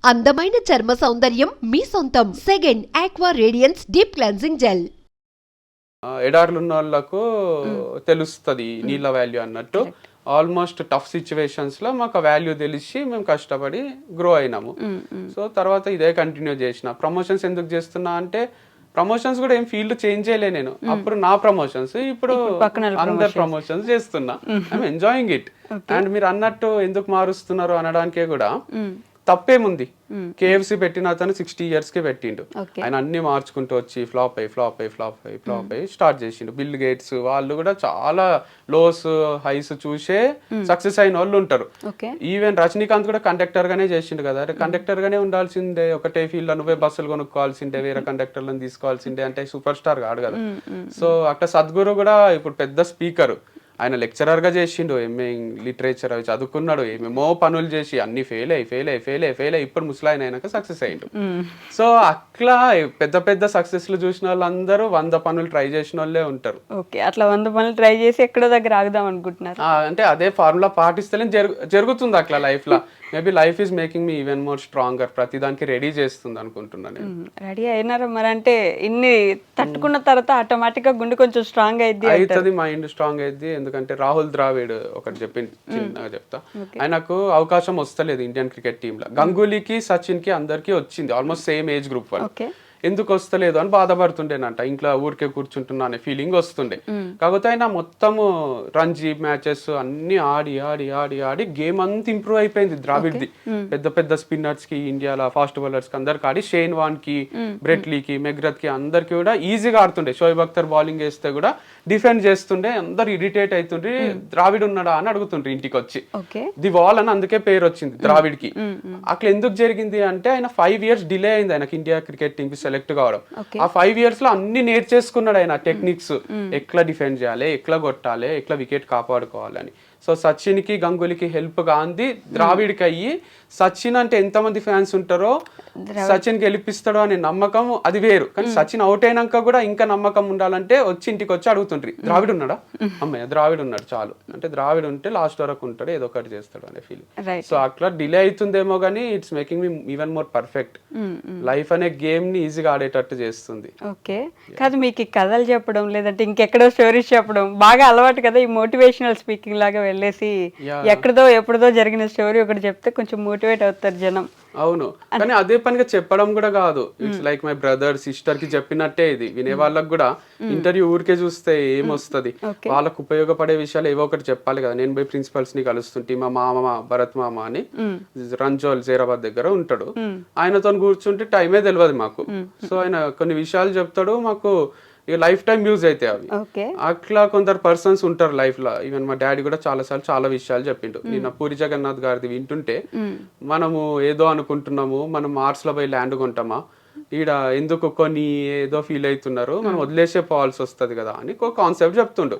అందమైన చర్మ సౌందర్యం మీ సొంతం. Second aqua radiance deep cleansing gel. ఎడార్లు ఉన్న వాళ్ళకు తెలుస్తుంది నీళ్ళ వాల్యూ అన్నట్టు. ఆల్మోస్ట్ టఫ్ సిచ్యువేషన్స్ లో మాకు వాల్యూ తెలిసి మేము కష్టపడి గ్రో అయినాము. సో తర్వాత ఇదే కంటిన్యూ చేసిన. ప్రమోషన్స్ ఎందుకు చేస్తున్నా అంటే ప్రమోషన్స్ కూడా ఏం ఫీల్డ్ చేంజ్ చేయలే నేను. అప్పుడు నా ప్రమోషన్స్, ఇప్పుడు అందరు ప్రమోషన్స్ చేస్తున్నా. I'm enjoying it. అండ్ మీరు అన్నట్టు ఎందుకు మారుస్తున్నారు అనడానికే కూడా తప్పేముంది. కేఎఫ్సి పెట్టిన అతను 60 years కి పెట్టిండు. ఆయన అన్ని మార్చుకుంటూ వచ్చి ఫ్లాప్ అయ్యి స్టార్ట్ చేసిండు. బిల్ గేట్స్ వాళ్ళు కూడా చాలా లోస్ హైస్ చూసే సక్సెస్ అయిన వాళ్ళు ఉంటారు. ఈవెన్ రజనీకాంత్ కూడా కండక్టర్ గానే చేసిండు కదా. కండక్టర్ గానే ఉండాల్సిందే, ఒకటే ఫీల్డ్ నువ్వే బస్సులు కొనుక్కోవాల్సిందే, వేరే కండక్టర్లను తీసుకోవాల్సిందే అంటే సూపర్ స్టార్ కాడు కదా. సో అట్లా సద్గురు కూడా ఇప్పుడు పెద్ద స్పీకర్, ఆయన లెక్చరర్ గా చేసిండు. ఎంఏ లిటరేచర్ అవి చదువుకున్నాడు. ఏమేమో పనులు చేసి అన్ని ఫెయిల్ అయ్యి ఇప్పుడు ముసలాయన అయినాక సక్సెస్ అయ్యిండు. సో అట్లా పెద్ద పెద్ద సక్సెస్లు చూసిన వాళ్ళందరూ 100 పనులు ట్రై చేసిన వాళ్ళే ఉంటారు. ఓకే, అట్లా 100 పనులు ట్రై చేసి ఎక్కడో దగ్గర ఆగుదాం అనుకుంటున్నారు. అంటే అదే ఫార్ములా పాటిస్తేనే జరుగుతుంది అట్లా లైఫ్ లో. Maybe life is making me even more stronger. ప్రతిదానికి రెడీ చేస్తుంది అనుకుంటున్నాను. రెడీ అయినారా మరి? అంటే ఇన్ని తట్టుకున్న తర్వాత ఆటోమేటిక్ గా గుండె కొంచెం స్ట్రాంగ్ అవుతుంది, మైండ్ స్ట్రాంగ్ అయింది. ఎందుకంటే రాహుల్ ద్రావిడ్ ఒకటి చిన్నగా చెప్తా, ఆయనకు అవకాశం వస్తలేదు ఇండియన్ క్రికెట్ టీమ్ లో. గంగూలీకి సచిన్ కి అందరికి వచ్చింది, ఆల్మోస్ట్ సేమ్ ఏజ్ గ్రూప్ వాళ్ళు. ఎందుకు వస్తలేదు అని బాధపడుతుండేనంట. ఇంట్లో ఊరికే కూర్చుంటున్నా అనే ఫీలింగ్ వస్తుండే. కాకపోతే ఆయన మొత్తము రంజీ మ్యాచెస్ అన్ని ఆడి ఆడి ఆడి ఆడి గేమ్ అంతా ఇంప్రూవ్ అయిపోయింది ద్రావిడ్ది. పెద్ద పెద్ద స్పిన్నర్స్ కి, ఇండియాలో ఫాస్ట్ బౌలర్స్ కి అందరికి ఆడి, షేన్ వాన్ కి, బ్రెట్లీకి, మెగ్రత్ కి అందరికి కూడా ఈజీగా ఆడుతుండే. షోయబ్ అఖ్తర్ బౌలింగ్ వేస్తే కూడా డిఫెండ్ చేస్తుండే. అందరు ఇరిటేట్ అవుతుండ్రి, ద్రావిడ్ ఉన్నాడా అని అడుగుతుండ్రి ఇంటికి వచ్చి. ది వాల్ అని అందుకే పేరు వచ్చింది ద్రావిడ్ కి. అట్లా ఎందుకు జరిగింది అంటే ఆయన 5 years డిలే అయింది ఆయనకి ఇండియా క్రికెట్ టీమ్ కి సెలెక్ట్ కావడం. ఆ 5 years లో అన్ని నేర్చేసుకున్నాడు ఆయన టెక్నిక్స్, ఎట్లా డిఫెండ్ చేయాలి, ఎట్లా కొట్టాలి, ఎట్లా వికెట్ కాపాడుకోవాలని. సో సచిన్ కి గంగూలీకి హెల్ప్ గాంధీ ద్రావిడ్కి అయ్యి, సచిన్ అంటే ఎంతమంది ఫ్యాన్స్ ఉంటారో సచిన్ గెలిపిస్తాడో అనే నమ్మకం అది వేరు. కానీ సచిన్ అవుట్ అయినాక కూడా ఇంకా నమ్మకం ఉండాలంటే వచ్చి ఇంటికి వచ్చి అడుగుతుండ్రి, ద్రావిడ్ ఉన్నాడా, అమ్మాయి ద్రావిడ్ ఉన్నాడు చాలు అంటే, ద్రావిడ్ ఉంటే లాస్ట్ వరకు ఉంటాడు, ఏదో ఒకటి చేస్తాడు అనే ఫీలింగ్. సో అట్లా డిలే అవుతుందేమో కానీ it's making me even more perfect. Life అనే గేమ్ ని ఈజీగా ఆడేటట్టు చేస్తుంది. ఓకే, కాదు మీకు కథలు చెప్పడం లేదంటే ఇంకెక్కడో స్టోరీస్ చెప్పడం బాగా అలవాటు కదా. ఈ మోటివేషనల్ స్పీకింగ్ లాగా వెళ్ళేసి ఎక్కడదో ఎప్పుడుదో జరిగిన స్టోరీ ఒకటి చెప్తే కొంచెం మోటివేట్ అవుతారు జనం. అవును, కానీ అదే పనిగా చెప్పడం కూడా కాదు. It's like my brother sister కి చెప్పినట్టే ఇది. వినే వాళ్ళకి కూడా ఇంటర్వ్యూ ఊరికే చూస్తే ఏమొస్తుంది, వాళ్ళకు ఉపయోగపడే విషయాలు ఏవో ఒకటి చెప్పాలి కదా. నేను పోయి ప్రిన్సిపల్స్ ని కలుస్తుంటే, మా మామ భరత్ మామ అని రంజోల్ జైరాబాద్ దగ్గర ఉంటాడు, ఆయనతో కూర్చుంటే టైమే తెలియదు మాకు. సో ఆయన కొన్ని విషయాలు చెప్తాడు, మాకు లైఫ్ టైం యూజ్ అవుతాయి అవి. అట్లా కొందరు పర్సన్స్ ఉంటారు లైఫ్ లో. ఈవెన్ మా డాడీ కూడా చాలా విషయాలు చెప్పిండు. నిన్న పూరి జగన్నాథ్ గారిది వింటుంటే, మనము ఏదో అనుకుంటున్నాము, మనం మార్స్ లో పోయి ల్యాండ్ కొంటామా, ఈడ ఎందుకు కొన్ని ఏదో ఫీల్ అవుతున్నారు, మనం వదిలేసే పోవాల్సి వస్తుంది కదా అని ఒక కాన్సెప్ట్ చెప్తుండు.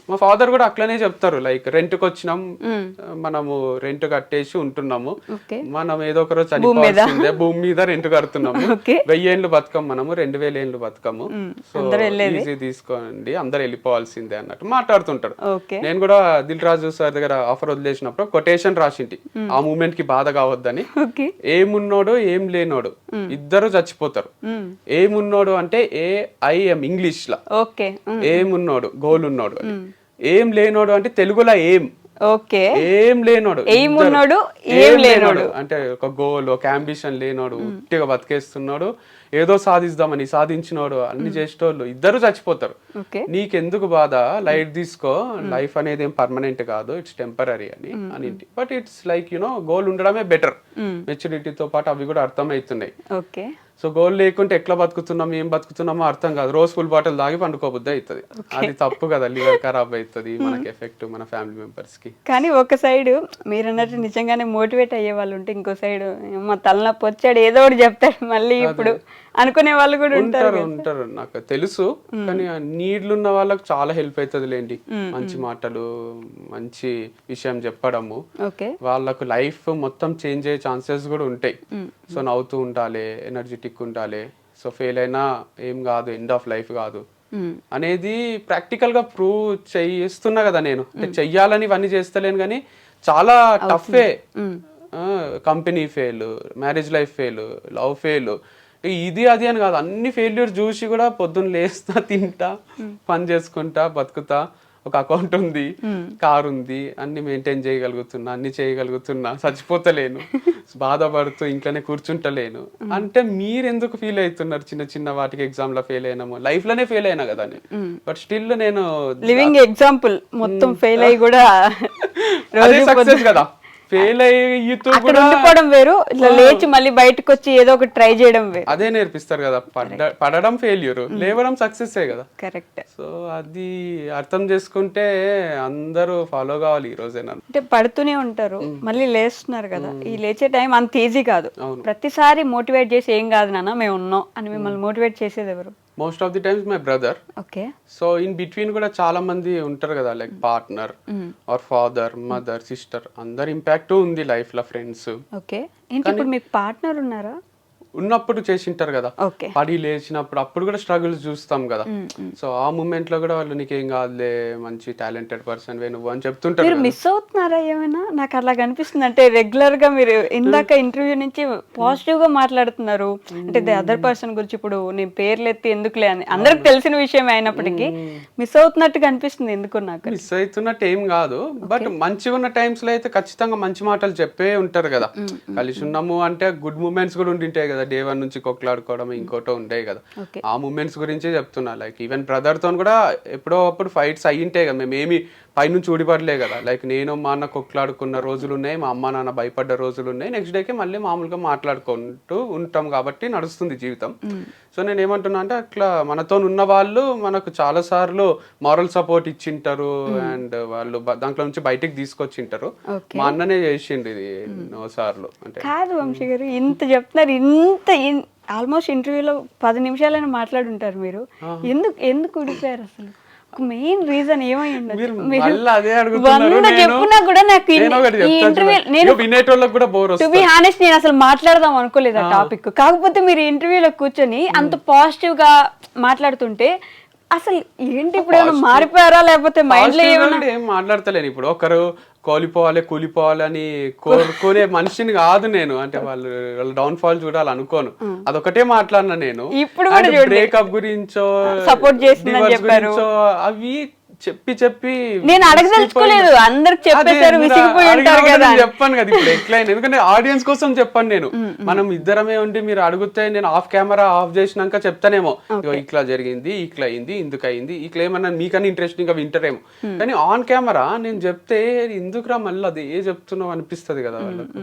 మా ఫాదర్ కూడా అట్లనే చెప్తారు. లైక్ రెంట్ కి వచ్చినాం, మనము రెంట్ కట్టేసి ఉంటున్నాము, మనం ఏదో ఒక రోజు చనిపోవాల్సిందే, భూమి మీద రెంట్ కడుతున్నాము, 1000 ఏళ్ళు బతకం, మనము 2000 ఏళ్ళు బతకము, సో ఈజీ తీసుకోండి, అందరు వెళ్ళిపోవాల్సిందే అన్నట్టు మాట్లాడుతుంటారు. నేను కూడా దిల్ రాజు సార్ దగ్గర ఆఫర్ వదిలేసినప్పుడు కొటేషన్ రాసింటి, ఆ మూమెంట్ కి బాధ కావద్దని. ఏమున్నోడు ఏం లేనోడు ఇద్దరు చచ్చిపోతారు. ఏమున్నోడు అంటే AIM ఇంగ్లీష్ లా, ఏమున్నోడు గోల్ ఉన్నోడు, ఏం లేనోడు అంటే తెలుగులో ఏం లేనోడు అంటే ఒక గోల్, ఒక అంబిషన్ లేనోడు, ఉట్టిగా బతికేస్తున్నాడు, ఏదో సాధిద్దామని సాధించినోడు, అన్ని చేసేటోళ్ళు ఇద్దరు చచ్చిపోతారు. నీకెందుకు బాధ, లైట్ తీసుకో, లైఫ్ అనేది ఏం పర్మనెంట్ కాదు, ఇట్స్ టెంపరీ అని. బట్ ఇట్స్ లైక్ గోల్ ఉండడమే బెటర్. మెచ్యూరిటీతో పాటు అవి కూడా అర్థం అవుతున్నాయి. సో గోల్ లేకుంటే ఎట్లా బతుకుతున్నాం, ఏం బతుకుతున్నామో అర్థం కాదు. రోజు ఫుల్ బాటిల్ దాగి పండుకోబుద్ది అవుతుంది, అది తప్పు కదా. లివర్ ఖరాబ్ అవుతుంది, మనకి ఎఫెక్ట్ మన ఫ్యామిలీ మెంబర్స్ కి. కానీ ఒక సైడ్ మీరు అన్నట్టు నిజంగానే మోటివేట్ అయ్యే వాళ్ళు ఉంటే, ఇంకో సైడ్ మా తలనొప్పి వచ్చాడు ఏదో ఒకటి చెప్తాడు మళ్ళీ ఇప్పుడు అనుకునే వాళ్ళు కూడా ఉంటారు నాకు తెలుసు. కానీ నీడ్లు ఉన్న వాళ్ళకి చాలా హెల్ప్ అవుతుంది లేండి, మంచి మాటలు, మంచి విషయం చెప్పడము. వాళ్ళకు లైఫ్ మొత్తం చేంజ్ అయ్యే ఛాన్సెస్ కూడా ఉంటాయి. సో నవ్వుతూ ఉండాలి, ఎనర్జెటిక్ ఉండాలి. సో ఫెయిల్ అయినా ఏం కాదు, ఎండ్ ఆఫ్ లైఫ్ కాదు అనేది ప్రాక్టికల్ గా ప్రూవ్ చేస్తున్నా కదా నేను. అంటే చెయ్యాలని ఇవన్నీ చేస్తలేను, కానీ చాలా టఫే. Company fail, marriage life fail, love fail, ఇది అది అని కాదు, అన్ని ఫెయిల్యూర్ చూసి కూడా పొద్దున్న లేస్తా, తింటా, పని చేసుకుంటా, బతుకుతా, ఒక అకౌంట్ ఉంది, కార్ ఉంది, అన్ని మెయింటైన్ చేయగలుగుతున్నా, అన్ని చేయగలుగుతున్నా, చచ్చిపోతలేను, బాధపడుతూ ఇంట్లోనే కూర్చుంటలేను అంటే మీరు ఎందుకు ఫీల్ అవుతున్నారు? చిన్న చిన్న వాటికి ఎగ్జామ్ లో ఫెయిల్ అయినాము, లైఫ్ లోనే ఫెయిల్ అయినా కదా, బట్ స్టిల్ నేను లివింగ్ ఎగ్జాంపుల్, మొత్తం ఫెయిల్ అయ్యి కూడా సక్సెస్ కదా. ఫెయిల్ అయ్యితో అక్కడ ఉండిపోవడం వేరు, ఇట్లా లేచి మళ్ళీ బయటకు వచ్చి ఏదో ఒకటి ట్రై చేయడం వేరు. అదే నేర్పిస్తారు కదా, పడడం ఫెయిల్యూర్, లేవడం సక్సెస్ కదా. కరెక్ట్. సో అది అర్థం చేసుకుంటే అందరూ ఫాలో కావాలి ఈ రోజేనా. అంటే పడుతూనే ఉంటారు, మళ్ళీ లేస్తున్నారు కదా, ఈ లేచే టైం అంత ఈజీ కాదు. ప్రతిసారి మోటివేట్ చేసి ఏం కాదు నాన్న మేము ఉన్నాం అని మిమ్మల్ని మోటివేట్ చేసేది ఎవరు? Most of the times my brother. Okay. So in between కూడా చాలా మంది ఉంటారు కదా, like partner or father, mother, sister, అందరు ఇంపాక్ట్ ఉంది లైఫ్ లో, ఫ్రెండ్స్. ఓకే. ఏంటి ఇప్పుడు మీకు పార్ట్నర్ ఉన్నారా? ఉన్నప్పుడు చేసింటారు కదా, పడి లేచినప్పుడు అప్పుడు కూడా స్ట్రగుల్స్ చూస్తాం కదా. సో ఆ మూమెంట్ లో కూడా వాళ్ళు నీకేం కాదులే, మంచి టాలెంటెడ్ పర్సన్ వే నువ్వు అని చెప్తుంటారు. మీరు మిస్ అవుతున్నారా ఏమైనా? నాకు అలా కనిపిస్తుంది. అంటే రెగ్యులర్ గా మీరు ఇందాక ఇంటర్వ్యూ నుంచి పాజిటివ్ గా మాట్లాడుతున్నారు, అంటే ది అదర్ పర్సన్ గురించి. ఇప్పుడు నేను పేర్లు ఎత్తి ఎందుకులే అని అందరికి తెలిసిన విషయం అయినప్పటికీ మిస్ అవుతున్నట్టుగా అనిపిస్తుంది. ఎందుకు? నాకు మిస్ అవుతున్నట్టు ఏం కాదు, బట్ మంచిగా ఉన్న టైమ్స్ లో అయితే ఖచ్చితంగా మంచి మాటలు చెప్పే ఉంటారు కదా. కలిసి ఉన్నాము అంటే గుడ్ మూమెంట్స్ కూడా ఉండింటాయి కదా, డే 1 నుంచి కొట్లాడుకోవడం ఇంకోటో ఉంటాయి కదా, ఆ మూమెంట్స్ గురించే చెప్తున్నా. లైక్ ఈవెన్ బ్రదర్ తో కూడా ఎప్పుడో అప్పుడు ఫైట్స్ అయ్యింటాయి కదా, మేమేమి పైనుంచి ఊడిపడలే కదా. లైక్ నేను మా అన్న కొట్లాడుకున్న రోజులు ఉన్నాయి, మా అమ్మ నాన్న భయపడ్డ రోజులు ఉన్నాయి, నెక్స్ట్ డేకి మళ్ళీ మామూలుగా మాట్లాడుకుంటూ ఉంటాం కాబట్టి నడుస్తుంది జీవితం. సో నేను ఏమంటున్నా అంటే అట్లా మనతో ఉన్న వాళ్ళు మనకు చాలా సార్లు మారల్ సపోర్ట్ ఇచ్చింటారు, అండ్ వాళ్ళు దాంట్లో నుంచి బయటికి తీసుకొచ్చింటారు. మా అన్ననే చేసిండు ఇది ఎన్నో సార్లు. అంటే కాదు వంశీ గారు, ఇంత చెప్తున్నారు, ఇంత ఆల్మోస్ట్ ఇంటర్వ్యూలో 10 నిమిషాలైనా మాట్లాడుంటారు మీరు, ఎందుకు ఊడిపోయారు అసలు? మెయిన్ రీజన్ ఏమై ఉండదు? చెప్పున్నా కూడా నాకు టు బి హానెస్ట్ నేను అసలు మాట్లాడదాం అనుకోలేదు ఆ టాపిక్. కాకపోతే మీరు ఇంటర్వ్యూలో కూర్చొని అంత పాజిటివ్ గా మాట్లాడుతుంటే అసలు ఏంటి, ఇప్పుడు ఏమైనా మారిపోయారా లేకపోతే మైండ్ లో ఏం మాట్లాడతలేను. ఇప్పుడు ఒకరు కూలిపోవాలి అని కోరుకునే మనిషిని కాదు నేను. అంటే వాళ్ళ డౌన్ ఫాల్ చూడాలి అనుకోను, అదొకటే మాట్లాడినా నేను. ఇప్పుడు బ్రేకప్ గురించో సపోర్ట్ చేసిందని చెప్పారు, అవి చెప్పి నేను అడగదలుచుకోలేదు, అందరికి చెప్పేశారు, విసిగిపోయి ఉంటారు కదా. చెప్పాను కదా ఇప్పుడు ఎట్లయినా, ఎందుకంటే ఆడియన్స్ కోసం చెప్పాను నేను. మనం ఇద్దరమే ఉండి మీరు అడిగితే నేను ఆఫ్ కెమెరా ఆఫ్ చేసినాక చెప్తానేమో, ఇట్లా జరిగింది, ఇట్లా అయింది, ఇందుకు అయింది, ఇట్లా ఏమన్నా మీకన్నా ఇంట్రెస్టింగ్ గా వింటారేమో. కానీ ఆన్ కెమెరా నేను చెప్తే ఎందుకురా మళ్ళీ అది ఏ చెప్తున్నావు అనిపిస్తుంది కదా వాళ్ళకు.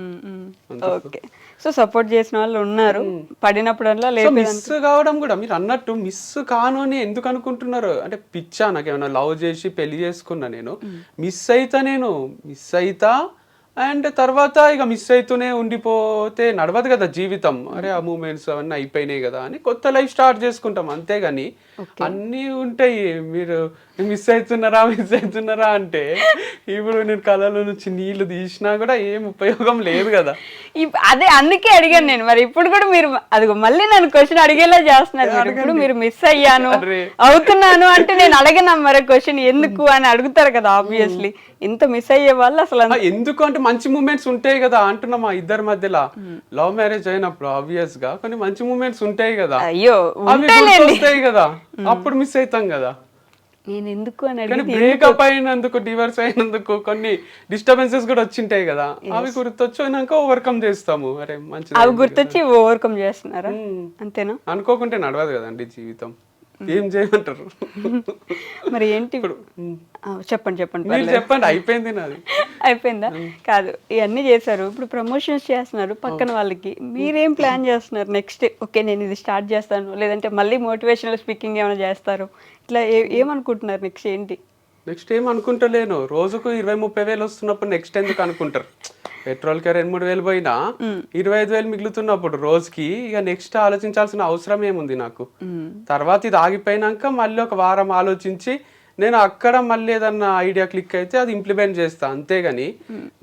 సో సపోర్ట్ చేసిన వాళ్ళు ఉన్నారు, పడినప్పుడల్లా లేదు. మిస్ కావడం కూడా మీరు అన్నట్టు మిస్ కాను అని ఎందుకు అనుకుంటున్నారు? అంటే పిచ్చా, నాకేమైనా లవ్ చేసి పెళ్లి చేసుకున్నా నేను, మిస్ అయితా అండ్ తర్వాత ఇక మిస్ అవుతూనే ఉండిపోతే నడవదు కదా జీవితం. అరే ఆ మూమెంట్స్ అవన్నీ అయిపోయినాయి కదా అని కొత్త లైఫ్ స్టార్ట్ చేసుకుంటాం, అంతేగాని అన్నీ ఉంటాయి. మీరు మిస్ అవుతున్నారా అంటే ఇప్పుడు నేను కళలో నుంచి నీళ్లు తీసినా కూడా ఏం ఉపయోగం లేదు కదా. అదే అందుకే అడిగాను నేను. మరి ఇప్పుడు కూడా మీరు అదిగో మళ్ళీ నన్ను క్వశ్చన్ అడిగేలా చేస్తున్నారు. ఇప్పుడు మీరు మిస్ అయ్యాను అవుతున్నాను అంటే నేను అడగనా మరి క్వశ్చన్ ఎందుకు అని అడుగుతారు కదా. ఆబ్వియస్లీ ఇంత మిస్ అయ్యే వాళ్ళు అసలు ఎందుకు అంటే మంచి మూమెంట్స్ ఉంటాయి కదా అంటున్నా. మా ఇద్దరి మధ్యలో లవ్ మ్యారేజ్ అయినప్పుడు ఆబ్వియస్ గా కొన్ని మంచి మూమెంట్స్ ఉంటాయి కదా, అయ్యో వస్తాయి కదా, అప్పుడు మిస్ అవుతాం కదా. నేను ఎందుకు అని బ్రేకప్ అయినందుకు, డివోర్స్ అయినందుకు కొన్ని డిస్టర్బెన్సెస్ కూడా వచ్చింటాయి కదా, అవి గుర్తొచ్చినాక ఓవర్కమ్ చేస్తాము. అరే మంచి అవి గుర్తొచ్చి ఓవర్కమ్ చేస్తున్నారా, అంతేనా? అనుకోకుంటే నడవదు కదండి జీవితం, ఏం చేయమంటారు? మరి ఏంటి ఇప్పుడు చెప్పండి చెప్పండి. అయిపోయింది నాది. అయిపోయిందా? కాదు, ఇవన్నీ చేశారు, ఇప్పుడు ప్రమోషన్స్ చేస్తున్నారు పక్కన వాళ్ళకి. మీరేం ప్లాన్ చేస్తున్నారు నెక్స్ట్? ఓకే నేను ఇది స్టార్ట్ చేస్తాను, లేదంటే మళ్ళీ మోటివేషనల్ స్పీకింగ్ ఏమైనా చేస్తారు, ఇట్లా ఏమనుకుంటున్నారు నెక్స్ట్? ఏంటి నెక్స్ట్ ఏం అనుకుంటలేను. రోజుకు 20-30 వేలు వస్తున్నప్పుడు నెక్స్ట్ ఎందుకు అనుకుంటారు? పెట్రోల్ కి 2-3 వేలు పోయినా 25 వేలు మిగులుతున్నప్పుడు రోజుకి ఇక నెక్స్ట్ ఆలోచించాల్సిన అవసరం ఏముంది నాకు? తర్వాత ఇది ఆగిపోయినాక మళ్ళీ ఒక వారం ఆలోచించి నేను అక్కడ మళ్ళీ ఏదన్నా ఐడియా క్లిక్ అయితే అది ఇంప్లిమెంట్ చేస్తా, అంతేగాని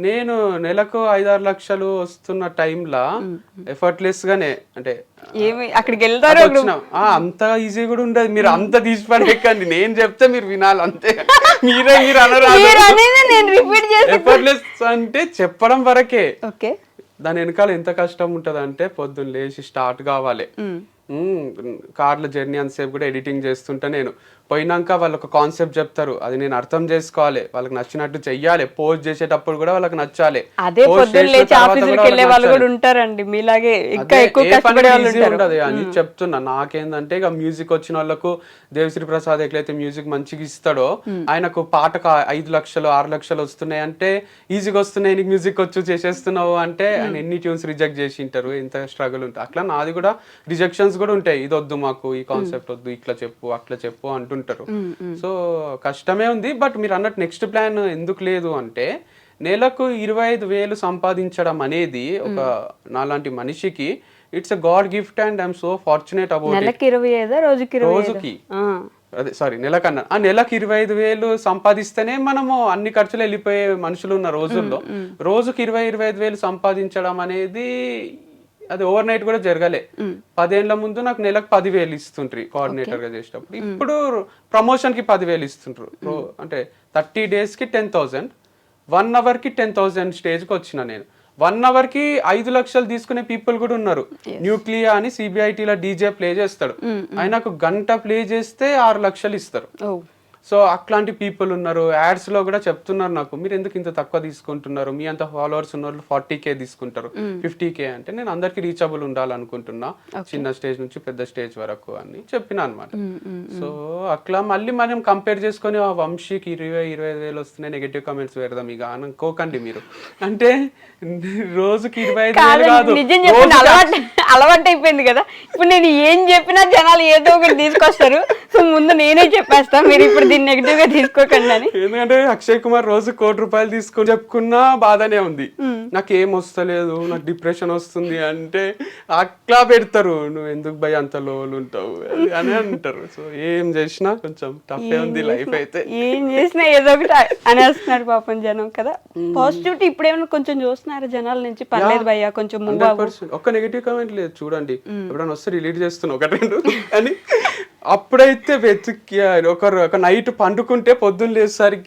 నేను నెలకు 5-6 లక్షలు వస్తున్న టైంలా ఎఫర్ట్లెస్ గానే అంటే అక్కడికి వెళ్తారు అంత ఈజీ కూడా ఉండదు. మీరు అంత తీసిపడేకండి, నేను చెప్తే మీరు వినాలి అంతే. మీరు అనరాదు. ఎఫర్ట్లెస్ అంటే చెప్పడం వరకే, దాని వెనకాల ఎంత కష్టం ఉంటుంది అంటే పొద్దున్న లేచి స్టార్ట్ కావాలి, కార్లో జర్నీ అంతసేపు కూడా ఎడిటింగ్ చేస్తుంటే నేను పోయినాక వాళ్ళు ఒక కాన్సెప్ట్ చెప్తారు, అది నేను అర్థం చేసుకోవాలి, వాళ్ళకి నచ్చినట్టు చెయ్యాలి, పోస్ట్ చేసేటప్పుడు కూడా వాళ్ళకి నచ్చాలి. అదే పొద్దున్న లేచి ఆఫీసులకు వెళ్ళే వాళ్ళు కూడా ఉంటారండి మీలాగే, ఇంకా ఎక్కువ కష్టపడే వాళ్ళు ఉంటారు అని చెప్తున్నా. నాకేందంటే ఇక మ్యూజిక్ వచ్చిన వాళ్ళకు దేవిశ్రీ ప్రసాద్ ఎట్లయితే మ్యూజిక్ మంచిగా ఇస్తాడో, ఆయనకు పాటకు 5 లక్షలు 6 లక్షలు వస్తున్నాయి అంటే ఈజీగా వస్తున్నాయి, నీకు మ్యూజిక్ వచ్చు చేసేస్తున్నావు అంటే ఆయన ఎన్ని ట్యూన్స్ రిజెక్ట్ చేసి ఉంటారు, ఎంత స్ట్రగుల్ ఉంటుంది. అట్లా నాది కూడా రిజెక్షన్స్ కూడా ఉంటాయి, ఇది వద్దు మాకు, ఈ కాన్సెప్ట్ వద్దు, ఇట్లా చెప్పు అట్లా చెప్పు అంటుంటారు. సో కష్టమే ఉంది. బట్ మీరు అన్నట్టు నెక్స్ట్ ప్లాన్ ఎందుకు లేదు అంటే, నెలకు 25,000 సంపాదించడం అనేది ఒక నాలాంటి మనిషికి it's a God gift and I'm so fortunate about. నెలకి 25 రోజుకి అదే సారీ నెలకన్నా, ఆ నెలకు 25,000 సంపాదిస్తేనే మనము అన్ని ఖర్చులు వెళ్ళిపోయే మనుషులు ఉన్న రోజుల్లో రోజుకి 25,000 సంపాదించడం అనేది అది ఓవర్ నైట్ కూడా జరగలే. 10 ఏళ్ల ముందు నాకు నెలకు 10,000 ఇస్తుండ్రి కోఆర్డినేటర్ గా చేసేటప్పుడు. ఇప్పుడు ప్రమోషన్ కి 10,000 ఇస్తుండ్రు. అంటే 30 days కి 10,000, 1 hour కి 10,000 స్టేజ్ కి వచ్చిన నేను. 1 hour కి 5 లక్షలు తీసుకునే పీపుల్ కూడా ఉన్నారు. న్యూక్లియా అని సిబిఐటీలో డీజే ప్లే చేస్తాడు, ఆయనకు గంట ప్లే చేస్తే 6 లక్షలు ఇస్తారు. సో అట్లాంటి పీపుల్ ఉన్నారు. యాడ్స్ లో కూడా చెప్తున్నారు నాకు, మీరు ఎందుకు ఇంత తక్కువ తీసుకుంటున్నారు, మీ అంత ఫాలోవర్స్ ఉన్న వాళ్ళు 40K తీసుకుంటారు, 50K అంటే నేను అందరికి రీచబుల్ ఉండాలనుకుంటున్నా, చిన్న స్టేజ్ నుంచి పెద్ద స్టేజ్ వరకు అని చెప్పిన అనమాట. సో అట్లా మళ్ళీ మనం కంపేర్ చేసుకొని ఆ వంశీకి 20,000 వస్తున్నాయి, నెగటివ్ కామెంట్స్ పెడదాం ఇక అనుకోకండి మీరు. అంటే రోజుకి 25,000 కాదు, అలవాటు అయిపోయింది కదా. ఇప్పుడు నేను ఏం చెప్పినా జనాలు ఏదో ఒకటి తీసుకొస్తారు, సో ముందు నేనే చెప్పేస్తా, మీరు ఇప్పుడు నెగటివ్ గా తీసుకోకండి అని. ఎందుకంటే అక్షయ్ కుమార్ రోజు 1 కోటి రూపాయలు తీసుకొని చెప్పుకున్నా బాధనే ఉంది, నాకు ఏం వస్తలేదు, నాకు డిప్రెషన్ వస్తుంది అంటే అట్లా పెడతారు, నువ్వు ఎందుకు భయ అంత లోలు ఉంటావు అని అంటారు. సో ఏం చేసినా కొంచెం టఫే ఉంది లైఫ్ అయితే, ఏం చేసినా ఏదో ఒకటి అనేస్తున్నారు పాపం జనం కదా. పాజిటివిటీ ఇప్పుడు ఏమైనా కొంచెం చూస్తున్నారా జనాల నుంచి, పర్లేదు భయ్యా కొంచెం 100%. ఒక్క నెగటివ్ కామెంట్ లేదు చూడండి, ఎప్పుడైనా వస్తే రిలీట్ చేస్తున్నా 1-2 అని. అప్పుడైతే వెతికి ఒక నైట్ పండుకుంటే పొద్దున్న లేసరికి